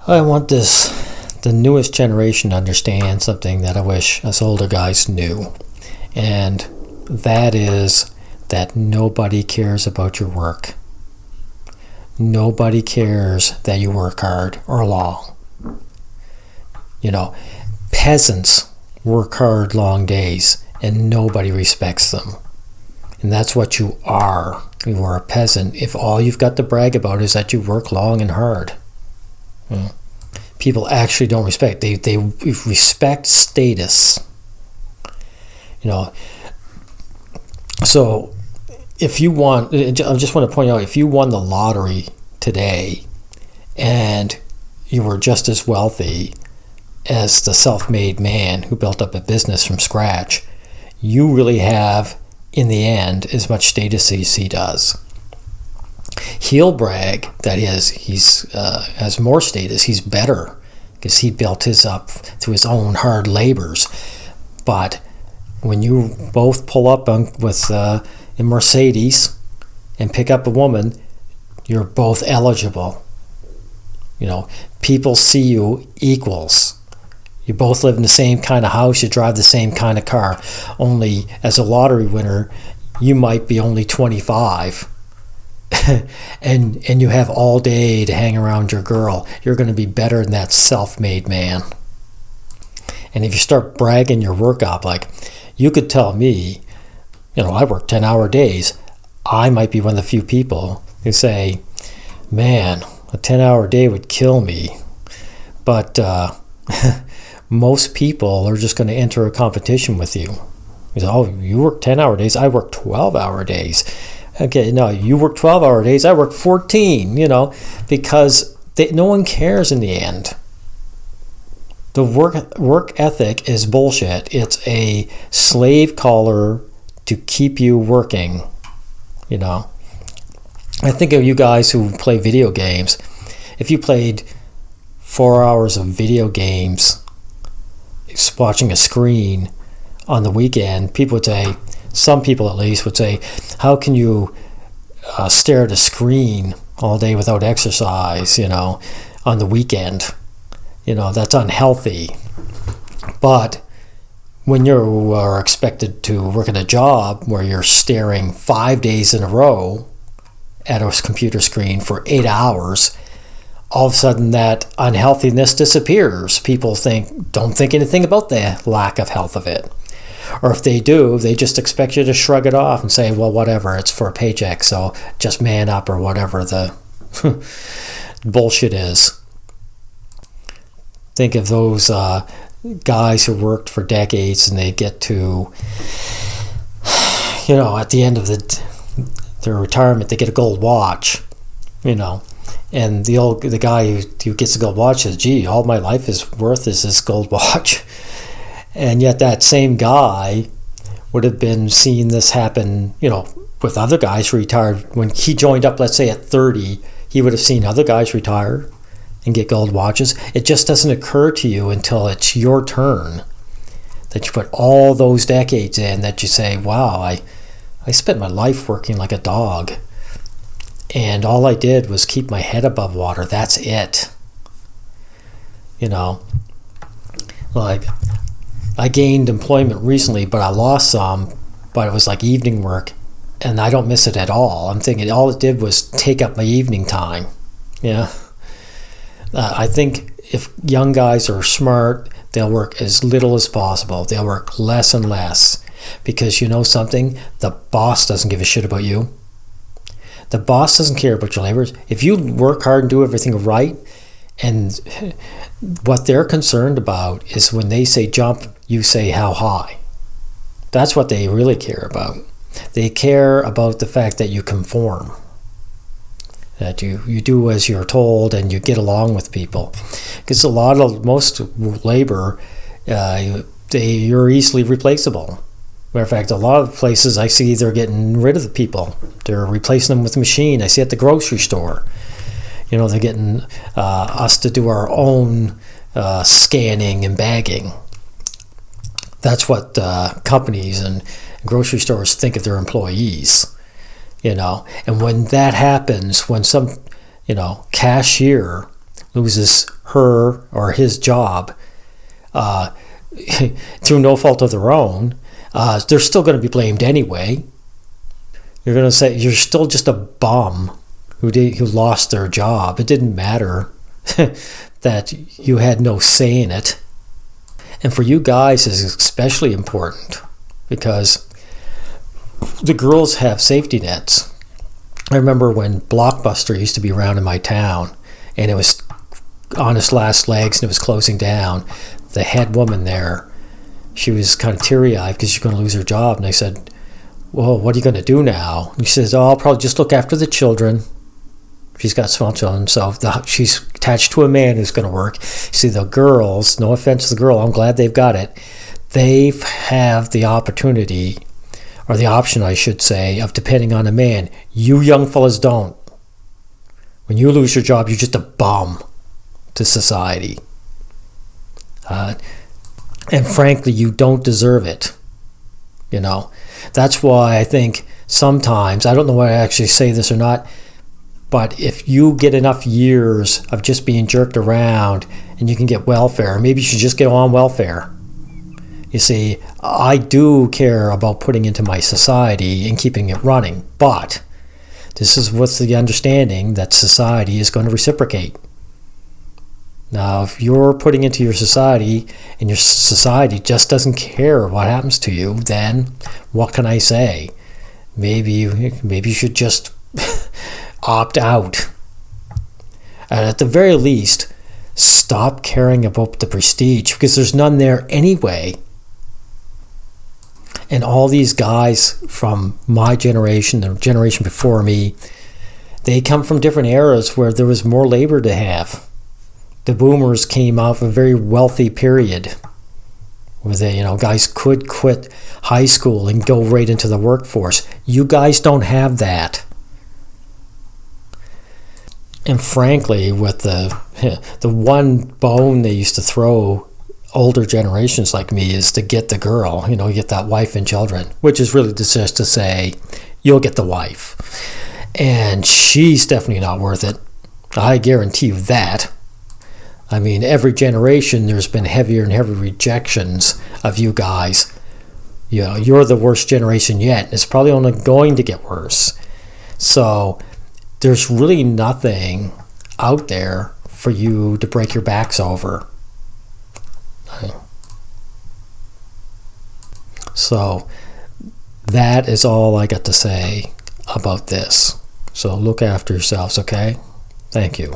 I want the newest generation to understand something that I wish us older guys knew. And that is that nobody cares about your work. Nobody cares that you work hard or long. Peasants work hard long days and nobody respects them. And that's what you are. You are a peasant if all you've got to brag about is that you work long and hard. People actually don't respect. They respect status. So if you want, I just want to point out, if you won the lottery today and you were just as wealthy as the self-made man who built up a business from scratch, you really have, in the end, as much status as he does. He'll brag that he's has more status, he's better, because he built his up through his own hard labors. But when you both pull up with a Mercedes and pick up a woman, you're both eligible. People see you equals. You both live in the same kind of house, you drive the same kind of car. Only as a lottery winner, you might be only 25 and you have all day to hang around your girl. You're going to be better than that self-made man. And if you start bragging your work up, like you could tell me, I work 10-hour days, I might be one of the few people who say, man, a 10-hour day would kill me. But most people are just going to enter a competition with you. You say, oh, you work 10-hour days, I work 12-hour days. Okay, no, you work 12-hour days, I work 14, because no one cares in the end. The work ethic is bullshit. It's a slave collar to keep you working, I think of you guys who play video games. If you played 4 hours of video games, watching a screen on the weekend, people would say, some people at least would say, how can you stare at a screen all day without exercise, on the weekend? That's unhealthy. But when you are expected to work at a job where you're staring 5 days in a row at a computer screen for 8 hours, all of a sudden that unhealthiness disappears. People don't think anything about the lack of health of it. Or if they do, they just expect you to shrug it off and say, well, whatever, it's for a paycheck, so just man up, or whatever the bullshit is. Think of those guys who worked for decades and they get to, at the end of their retirement, they get a gold watch, and the guy who gets a gold watch says, gee, all my life is worth is this gold watch. And yet that same guy would have been seeing this happen, with other guys retired. When he joined up, let's say at 30, he would have seen other guys retire and get gold watches. It just doesn't occur to you until it's your turn, that you put all those decades in, that you say, wow, I spent my life working like a dog. And all I did was keep my head above water. That's it. Like, I gained employment recently, but I lost some, but it was like evening work, and I don't miss it at all. I'm thinking all it did was take up my evening time. I think if young guys are smart, they'll work as little as possible. They'll work less and less, because something? The boss doesn't give a shit about you. The boss doesn't care about your labors. If you work hard and do everything right, and what they're concerned about is when they say jump, you say how high. That's what they really care about. They care about the fact that you conform, that you do as you're told and you get along with people. Because most labor, you're easily replaceable. Matter of fact, a lot of places I see they're getting rid of the people. They're replacing them with a machine. I see at the grocery store. They're getting us to do our own scanning and bagging. That's what companies and grocery stores think of their employees. And when that happens, when some, cashier loses her or his job through no fault of their own, they're still going to be blamed anyway. You're going to say you're still just a bum who lost their job. It didn't matter that you had no say in it. And for you guys is especially important because the girls have safety nets. I remember when Blockbuster used to be around in my town and it was on its last legs and it was closing down. The head woman there, she was kind of teary-eyed because she's going to lose her job. And I said, well, what are you going to do now? And she says, oh, I'll probably just look after the children. She's got small children, so she's attached to a man who's going to work. See, the girls, no offense to the girl, I'm glad they've got it. They have the opportunity, or the option, I should say, of depending on a man. You young fellas don't. When you lose your job, you're just a bum to society. And frankly, you don't deserve it. You know, that's why I think sometimes, I don't know whether I actually say this or not, but if you get enough years of just being jerked around and you can get welfare, maybe you should just get on welfare. You see, I do care about putting into my society and keeping it running, but this is with the understanding that society is going to reciprocate. Now, if you're putting into your society and your society just doesn't care what happens to you, then what can I say? Maybe you should just opt out. And at the very least, stop caring about the prestige because there's none there anyway. And all these guys from my generation, the generation before me, they come from different eras where there was more labor to have. The boomers came off a very wealthy period where they, guys could quit high school and go right into the workforce. You guys don't have that. And frankly, with the one bone they used to throw older generations like me is to get the girl, get that wife and children, which is really just to say, you'll get the wife. And she's definitely not worth it. I guarantee you that. I mean, every generation there's been heavier and heavier rejections of you guys. You're the worst generation yet. It's probably only going to get worse. So there's really nothing out there for you to break your backs over. So that is all I got to say about this. So look after yourselves, okay? Thank you.